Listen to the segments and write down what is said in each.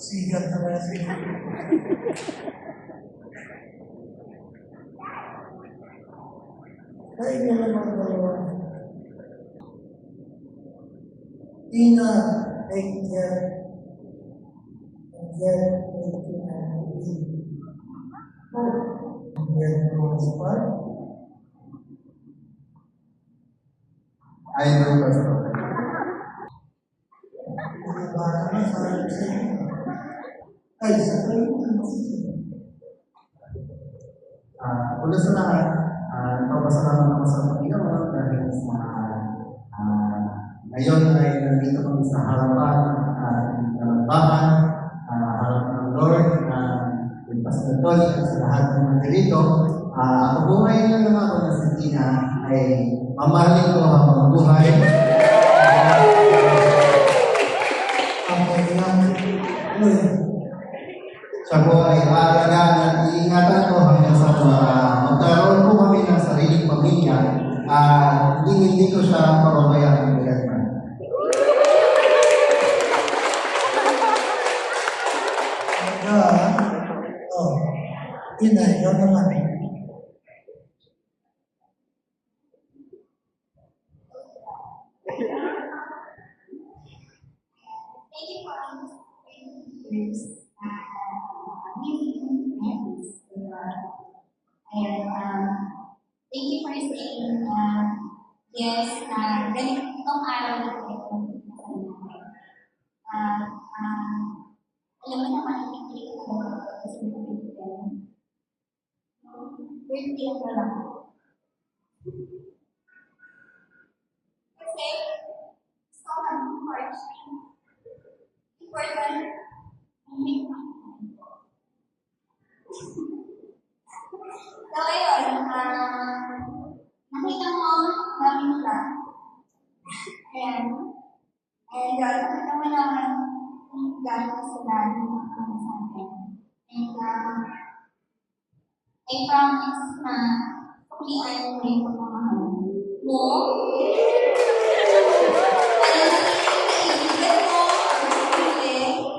Sigat na ba siya? Kaya nyo naman dalawa. Tina, Angel, I know, Pastor. Una sa lahat, nagpapasalamat ako sa Panginoon dahil sa ngayon ay nandito kami sa harapan ng bahan, harapan ng Lord, yung Pastor Tony at sa lahat ng mga dito. Ako po ngayon lang ako na si Tina ay mamahalin ko habang buhay. Siya po ay aalagaan at iingatan ko hanggang sa magkaroon po kami ng sariling pamilya at hindi ko siya pababayaan ng bigatman. Ina, ikaw naman. Thank you for saying yes na ganitong araw na ito. Alam mo naman, hindi ko kasi birthday ako lang. Kasi, gusto ko mag-March. Important, make so, ayun, nakita mo, dami nila. Ayan. And, nakita mo naman kung gano'n sila sa atin. And, I promise na kulian mo yung pagmamahal mo. Kaibigan mo,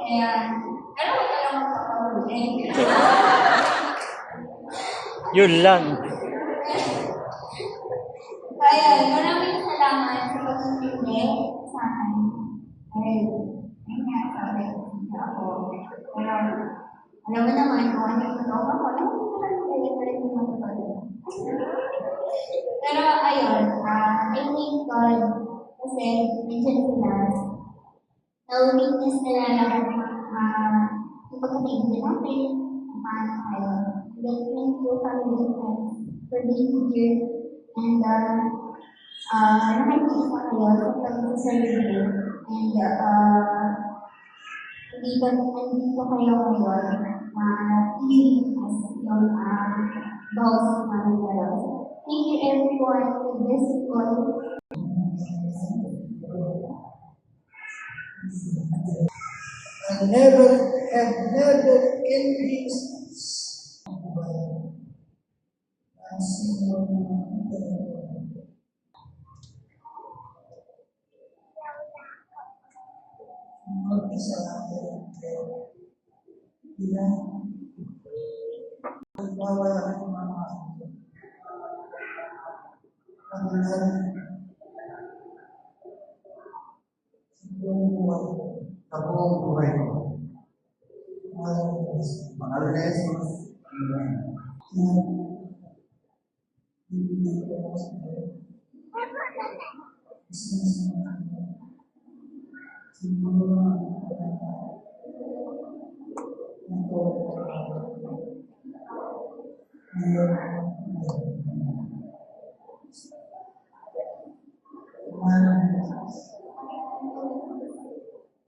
and, pero huwag ka lang magpapahuli. Yun lang. Kaya, maraming salamat sa pag-intindi sa akin. Dahil, ayun nga, sabi ako. Pero, alam mo naman, kung ano yung totoo ako, alam mo naman, kaya pa rin yung matotoo. Pero, ayun, I thank God kasi nandiyan sila. Na-witness nila lang yung pagkakaibigan natin, paano tayo. Thank you, family and friends, for being here. And nakikita kayo sa pag-survey. And andito kayo ngayon na feeling as yung boss namin dalawa. Thank you everyone with this call. I never increased. Sa buong buhay ko. Mahal na Jesus.